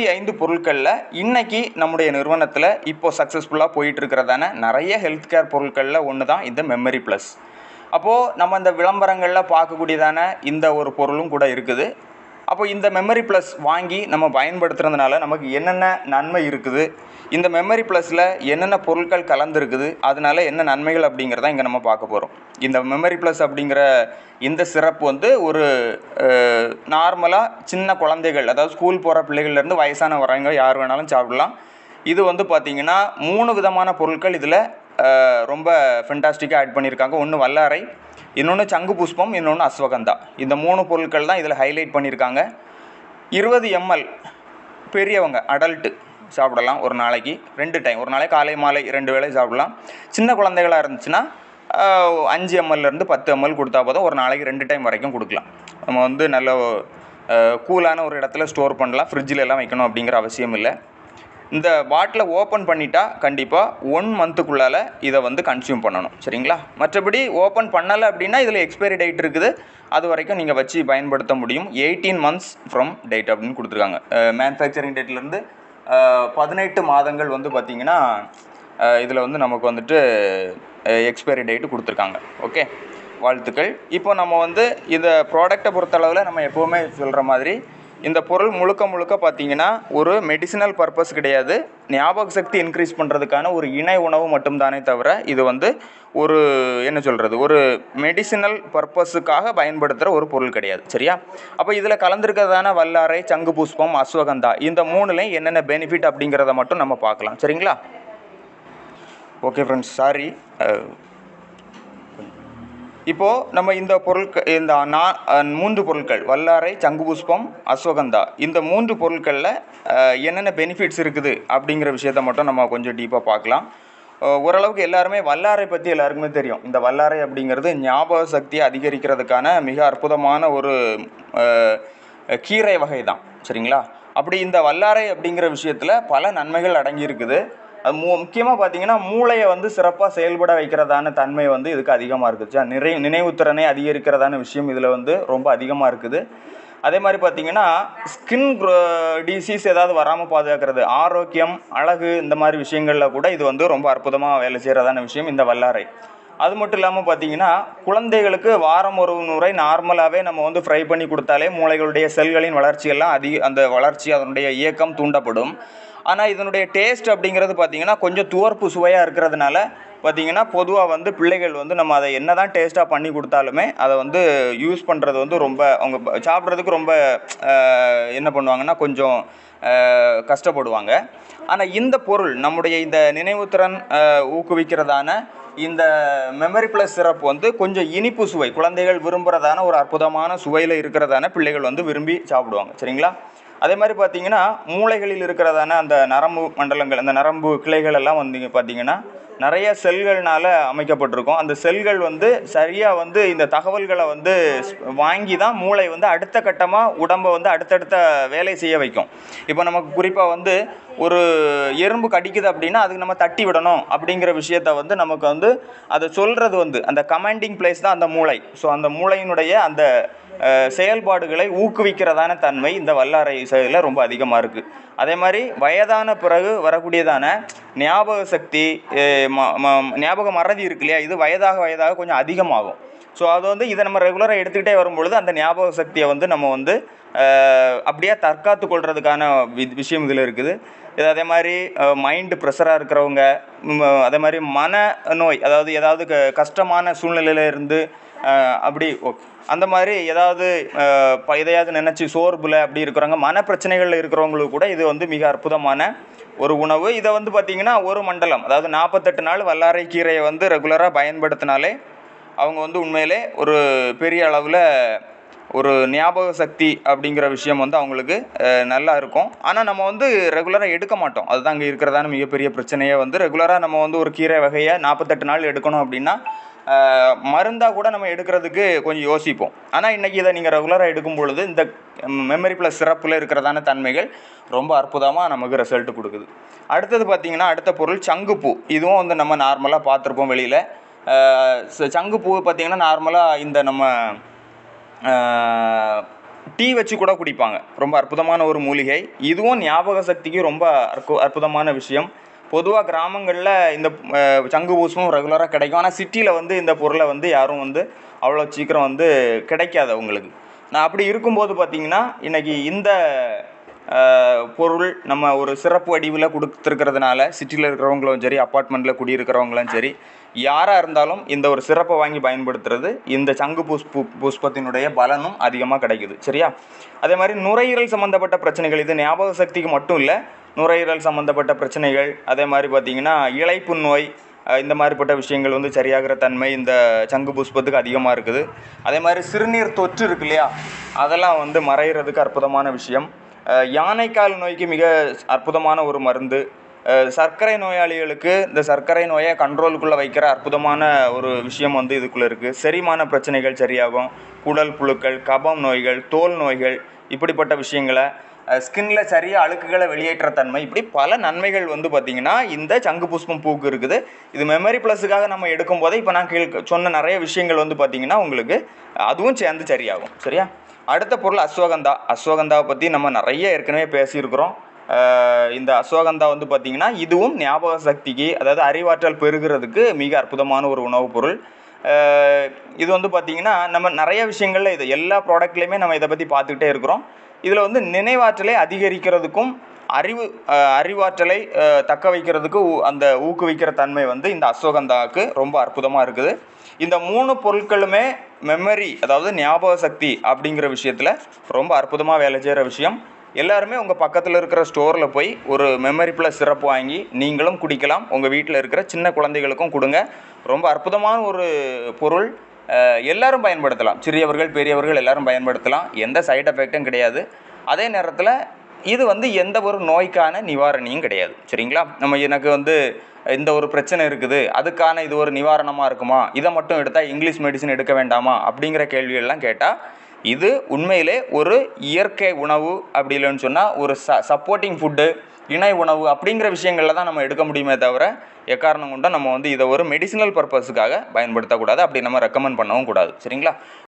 25 பொருட்களில் இன்றைக்கி நம்முடைய நிறுவனத்தில் இப்போது சக்ஸஸ்ஃபுல்லாக போயிட்டு இருக்கிறதான நிறைய ஹெல்த் கேர் பொருட்களில் ஒன்று தான் இந்த மெமரி ப்ளஸ். அப்போது நம்ம இந்த விளம்பரங்களில் பார்க்கக்கூடியதான இந்த ஒரு பொருளும் கூட இருக்குது. அப்போ இந்த மெமரி ப்ளஸ் வாங்கி நம்ம பயன்படுத்துறதுனால நமக்கு என்னென்ன நன்மை இருக்குது, இந்த மெமரி ப்ளஸில் என்னென்ன பொருட்கள் கலந்துருக்குது, அதனால என்ன நன்மைகள் அப்படிங்கிறத இங்கே நம்ம பார்க்க போகிறோம். இந்த மெமரி ப்ளஸ் அப்படிங்கிற இந்த சிரப் வந்து ஒரு நார்மலாக சின்ன குழந்தைகள், அதாவது ஸ்கூல் போகிற பிள்ளைகள்லேருந்து வயசான வரவங்க யார் வேணாலும் சாப்பிடலாம். இது வந்து பார்த்திங்கன்னா 3 விதமான பொருட்கள் இதில் ரொம்ப ஃபென்டாஸ்டிக்காக ஆட் பண்ணியிருக்காங்க. ஒன்று வல்லாரை, இன்னொன்று சங்கு புஷ்பம், இன்னொன்று அஸ்வகந்தா. இந்த 3 பொருட்கள் தான் இதில் ஹைலைட் பண்ணியிருக்காங்க. 20 ml பெரியவங்க அடல்ட்டு சாப்பிடலாம் ஒரு நாளைக்கு 2 டைம், ஒரு நாளைக்கு காலை மாலை 2 வேளை சாப்பிடலாம். சின்ன குழந்தைகளாக இருந்துச்சுன்னா 5 ml 10 ml கொடுத்தா போதும், ஒரு நாளைக்கு 2 டைம் வரைக்கும் கொடுக்கலாம். நம்ம வந்து நல்ல கூலான ஒரு இடத்துல ஸ்டோர் பண்ணலாம், ஃப்ரிட்ஜில் எல்லாம் வைக்கணும் அப்படிங்கிற அவசியம் இல்லை. இந்த பாட்டிலை ஓப்பன் பண்ணிட்டா கண்டிப்பாக 1 மந்த்துக்குள்ளால் இதை வந்து கன்சியூம் பண்ணணும், சரிங்களா? மற்றபடி ஓப்பன் பண்ணலை அப்படின்னா இதில் எக்ஸ்பைரி டேட் இருக்குது, அது வரைக்கும் நீங்கள் வச்சு பயன்படுத்த முடியும். 18 months ஃப்ரம் டேட் அப்படின்னு கொடுத்துருக்காங்க. மேனுஃபேக்சரிங் டேட்லேருந்து 18 மாதங்கள் வந்து பார்த்திங்கன்னா இதில் வந்து நமக்கு வந்துட்டு எக்ஸ்பைரி டேட்டு கொடுத்துருக்காங்க. ஓகே, வாழ்த்துக்கள். இப்போ நம்ம வந்து இந்த ப்ராடக்டை பொறுத்தளவில் நம்ம எப்போவுமே சொல்கிற மாதிரி இந்த பொருள் முழுக்க பார்த்திங்கன்னா ஒரு மெடிசினல் பர்பஸ் கிடையாது, ஞாபக சக்தி இன்க்ரீஸ் பண்ணுறதுக்கான ஒரு இணை உணவு மட்டும்தானே தவிர இது வந்து ஒரு என்ன சொல்கிறது, ஒரு மெடிசினல் பர்பஸுக்காக பயன்படுத்துகிற ஒரு பொருள் கிடையாது, சரியா? அப்போ இதில் கலந்துருக்கிறதான வல்லாரை, சங்கு புஷ்பம், அஸ்வகந்தா, இந்த 3லையும் என்னென்ன பெனிஃபிட் அப்படிங்கிறத மட்டும் நம்ம பார்க்கலாம், சரிங்களா? Okay friends, sorry. இப்போது நம்ம இந்த பொருட்கள், இந்த 3 பொருட்கள் வல்லாரை, சங்கு புஷ்பம், அஸ்வகந்தா, இந்த 3 பொருட்களில் என்னென்ன பெனிஃபிட்ஸ் இருக்குது அப்படிங்கிற விஷயத்த மட்டும் நம்ம கொஞ்சம் டீப்பாக பார்க்கலாம். ஓரளவுக்கு எல்லாருமே வல்லாரை பற்றி எல்லாருக்குமே தெரியும். இந்த வல்லாரை அப்படிங்கிறது ஞாபக சக்தியை அதிகரிக்கிறதுக்கான மிக அற்புதமான ஒரு கீரை வகை தான், சரிங்களா? அப்படி இந்த வல்லாரை அப்படிங்கிற விஷயத்தில் பல நன்மைகள் அடங்கியிருக்குது. அது முக்கியமாக பார்த்திங்கன்னா மூளையை வந்து சிறப்பாக செயல்பட வைக்கிறதான தன்மை வந்து இதுக்கு அதிகமாக இருக்குது. நினைவுத்திறனை அதிகரிக்கிறதான விஷயம் இதில் வந்து ரொம்ப அதிகமாக இருக்குது. அதே மாதிரி பார்த்திங்கன்னா ஸ்கின் டிசீஸ் ஏதாவது வராமல் பாதுகாக்கிறது, ஆரோக்கியம், அழகு, இந்த மாதிரி விஷயங்களில் கூட இது வந்து ரொம்ப அற்புதமாக வேலை செய்கிறதான விஷயம் இந்த வல்லாரை. அது மட்டும் இல்லாமல் பார்த்திங்கன்னா குழந்தைகளுக்கு வாரம் ஒரு முறை நார்மலாகவே நம்ம வந்து ஃப்ரை பண்ணி கொடுத்தாலே மூளைகளுடைய செல்களின் வளர்ச்சியெல்லாம் அந்த வளர்ச்சி, அதனுடைய இயக்கம் தூண்டப்படும். ஆனால் இதனுடைய டேஸ்ட் அப்படிங்கிறது பார்த்திங்கன்னா கொஞ்சம் துவர்ப்பு சுவையாக இருக்கிறதுனால பார்த்திங்கன்னா பொதுவாக வந்து பிள்ளைகள் வந்து நம்ம அதை என்ன தான் டேஸ்ட்டாக பண்ணி கொடுத்தாலுமே அதை வந்து யூஸ் பண்ணுறது வந்து ரொம்ப அவங்க சாப்பிட்றதுக்கு ரொம்ப என்ன பண்ணுவாங்கன்னா கொஞ்சம் கஷ்டப்படுவாங்க. ஆனால் இந்த பொருள் நம்முடைய இந்த நினைவுத்திறன் ஊக்குவிக்கிறதான இந்த மெமரி ப்ளஸ் சிரப் வந்து கொஞ்சம் இனிப்பு சுவை, குழந்தைகள் விரும்புகிறதான ஒரு அற்புதமான சுவையில் இருக்கிறதான பிள்ளைகள் வந்து விரும்பி சாப்பிடுவாங்க, சரிங்களா? அதே மாதிரி பார்த்திங்கன்னா மூளைகளில் இருக்கிறதான அந்த நரம்பு மண்டலங்கள், அந்த நரம்பு கிளைகள் எல்லாம் வந்து பார்த்திங்கன்னா நிறைய செல்கள்னால் அமைக்கப்பட்டிருக்கும். அந்த செல்கள் வந்து சரியாக வந்து இந்த தகவல்களை வந்து வாங்கி தான் மூளை வந்து அடுத்த கட்டமாக உடம்பை வந்து அடுத்தடுத்த வேலை செய்ய வைக்கும். இப்போ நமக்கு குறிப்பாக வந்து ஒரு எறும்பு கடிக்குது அப்படின்னா அதுக்கு நம்ம தட்டி விடணும் அப்படிங்கிற விஷயத்த வந்து நமக்கு வந்து அதை சொல்கிறது வந்து அந்த கமாண்டிங் பிளேஸ் தான் அந்த மூளை. ஸோ அந்த மூளையினுடைய அந்த செயல்பாடுகளை ஊக்குவிக்கிறதான தன்மை இந்த வல்லாரை இதில் ரொம்ப அதிகமாக இருக்குது. அதே மாதிரி வயதான பிறகு வரக்கூடியதான ஞாபக சக்தி, ஞாபக மறதி இருக்கு இல்லையா, இது வயதாக கொஞ்சம் அதிகமாகும். ஸோ அது வந்து இதை நம்ம ரெகுலராக எடுத்துக்கிட்டே வரும்பொழுது அந்த ஞாபக சக்தியை வந்து நம்ம வந்து அப்படியே தற்காத்து கொள்றதுக்கான விஷயம் இதில் இருக்குது. இது அதே மாதிரி மைண்டு ப்ரெஷராக இருக்கிறவங்க, அதே மாதிரி மன நோய், அதாவது ஏதாவது கஷ்டமான சூழ்நிலையில் இருந்து அப்படி அந்த மாதிரி ஏதாவது எதையாவது நினச்சி சோர்வில் அப்படி இருக்கிறவங்க, மன பிரச்சனைகளில் இருக்கிறவங்களுக்கு கூட இது வந்து மிக அற்புதமான ஒரு உணவு. இதை வந்து பார்த்திங்கன்னா ஒரு மண்டலம், அதாவது 48 நாள் வல்லாரை கீரையை வந்து ரெகுலராக பயன்படுத்தினாலே அவங்க வந்து உண்மையிலே ஒரு பெரிய அளவில் ஒரு ஞாபக சக்தி அப்படிங்கிற விஷயம் வந்து அவங்களுக்கு நல்லா இருக்கும். ஆனால் நம்ம வந்து ரெகுலராக எடுக்க மாட்டோம், அதுதான் அங்கே இருக்கிறதான மிகப்பெரிய பிரச்சனையே. வந்து ரெகுலராக நம்ம வந்து ஒரு கீரை வகையை 48 நாள் எடுக்கணும் அப்படின்னா மருந்தாக கூட நம்ம எடுக்கிறதுக்கு கொஞ்சம் யோசிப்போம். ஆனால் இன்றைக்கி இதை நீங்கள் ரெகுலராக எடுக்கும் பொழுது இந்த மெமரி ப்ளஸ் சிரப்பில் இருக்கிறதான தன்மைகள் ரொம்ப அற்புதமாக நமக்கு ரிசல்ட் கொடுக்குது. அடுத்தது பார்த்திங்கன்னா அடுத்த பொருள் சங்குப்பூ. இதுவும் வந்து நம்ம நார்மலாக பார்த்துருப்போம் வெளியில். சங்குப்பூ பார்த்திங்கன்னா நார்மலாக இந்த நம்ம டீ வச்சு கூட குடிப்பாங்க. ரொம்ப அற்புதமான ஒரு மூலிகை. இதுவும் ஞாபக சக்திக்கு ரொம்ப அற்புதமான விஷயம். பொதுவாக கிராமங்களில் இந்த சங்கு பூசமும் ரெகுலராக கிடைக்கும். ஆனால் சிட்டியில் வந்து இந்த பொருளை வந்து யாரும் வந்து அவ்வளோ சீக்கிரம் வந்து கிடைக்காது அவங்களுக்கு. நான் அப்படி இருக்கும்போது பார்த்திங்கன்னா இன்றைக்கி இந்த பொருள் நம்ம ஒரு சிறப்பு வடிவில் கொடுத்துருக்கிறதுனால சிட்டியில் இருக்கிறவங்களும் சரி, அப்பார்ட்மெண்ட்டில் குடியிருக்கிறவங்களும் சரி, யாராக இருந்தாலும் இந்த ஒரு சிறப்பை வாங்கி பயன்படுத்துறது இந்த சங்கு புஷ்பத்தினுடைய பலனும் அதிகமாக கிடைக்குது. சரியா? அதே மாதிரி நுரையீரல் சம்மந்தப்பட்ட பிரச்சனைகள், இது ஞாபக சக்திக்கு மட்டும் இல்லை, நுரையீரல் சம்மந்தப்பட்ட பிரச்சனைகள், அதே மாதிரி பார்த்திங்கன்னா இளைப்பு நோய், இந்த மாதிரிப்பட்ட விஷயங்கள் வந்து சரியாகிற தன்மை இந்த சங்கு புஷ்பத்துக்கு அதிகமாக இருக்குது. அதே மாதிரி சிறுநீர் தொற்று இருக்கு இல்லையா, அதெல்லாம் வந்து மறைகிறதுக்கு அற்புதமான விஷயம். யானைக்கால் நோய்க்கு மிக அற்புதமான ஒரு மருந்து. சர்க்கரை நோயாளிகளுக்கு இந்த சர்க்கரை நோயை கண்ட்ரோலுக்குள்ளே வைக்கிற அற்புதமான ஒரு விஷயம் வந்து இதுக்குள்ளே இருக்குது. செரிமான பிரச்சனைகள் சரியாகும். குடல் புழுக்கள், கபம் நோய்கள், தோல் நோய்கள், இப்படிப்பட்ட விஷயங்களை, ஸ்கின்ல சரியாக அழுக்குகளை வெளியேற்ற தன்மை, இப்படி பல நன்மைகள் வந்து பார்த்திங்கன்னா இந்த சங்கு புஷ்பம் பூக்கு இருக்குது. இது மெமரி ப்ளஸுக்காக நம்ம எடுக்கும் போதே இப்போ நான் சொன்ன நிறைய விஷயங்கள் வந்து பார்த்திங்கன்னா உங்களுக்கு அதுவும் சேர்ந்து சரியாகும். சரியா? அடுத்த பொருள் அஸ்வகந்தா. அஸ்வகந்தாவை பற்றி நம்ம நிறைய ஏற்கனவே பேசியிருக்கிறோம். இந்த அஸ்வகந்தா வந்து பார்த்திங்கன்னா இதுவும் ஞாபக சக்திக்கு, அதாவது அறிவாற்றல் பெறுகிறதுக்கு மிக அற்புதமான ஒரு உணவுப் பொருள். இது வந்து பார்த்திங்கன்னா நம்ம நிறைய விஷயங்களில் இது எல்லா ப்ராடக்ட்லேயுமே நம்ம இதை பற்றி பார்த்துக்கிட்டே இருக்கிறோம். இதில் வந்து நினைவாற்றலை அதிகரிக்கிறதுக்கும் அறிவாற்றலை தக்க வைக்கிறதுக்கு அந்த ஊக்குவிக்கிற தன்மை வந்து இந்த அஸ்வகந்தாவுக்கு ரொம்ப அற்புதமாக இருக்குது. இந்த 3 பொருட்களுமே மெமரி, அதாவது ஞாபக சக்தி அப்படிங்கிற விஷயத்தில் ரொம்ப அற்புதமாக வேலை செய்கிற விஷயம். எல்லாருமே உங்கள் பக்கத்தில் இருக்கிற ஸ்டோரில் போய் ஒரு மெமரி ப்ளஸ் சிரப் வாங்கி நீங்களும் குடிக்கலாம். உங்கள் வீட்டில் இருக்கிற சின்ன குழந்தைகளுக்கும் கொடுங்க. ரொம்ப அற்புதமான ஒரு பொருள். எல்லோரும் பயன்படுத்தலாம். சிறியவர்கள், பெரியவர்கள் எல்லோரும் பயன்படுத்தலாம். எந்த சைடு எஃபெக்டும் கிடையாது. அதே நேரத்தில் இது வந்து எந்த ஒரு நோய்க்கான நிவாரணியும் கிடையாது. சரிங்களா? எனக்கு வந்து இந்த ஒரு பிரச்சனை இருக்குது, அதுக்கான இது ஒரு நிவாரணமாக இருக்குமா, இதை மட்டும் எடுத்தால் இங்கிலீஷ் மெடிசன் எடுக்க வேண்டாமா அப்படிங்கிற கேள்விகள்லாம் கேட்டால், இது உண்மையிலே ஒரு இயற்கை உணவு, அப்படி இல்லைன்னு சொன்னால் ஒரு சப்போர்ட்டிங் ஃபுட்டு, இணை உணவு அப்படிங்கிற விஷயங்களில் தான் நம்ம எடுக்க முடியுமே தவிர, எக்காரணம் கொண்டும் நம்ம வந்து இதை ஒரு மெடிசினல் பர்பஸுக்காக பயன்படுத்தக்கூடாது. அப்படி நம்ம ரெக்கமெண்ட் பண்ணவும் கூடாது. சரிங்களா?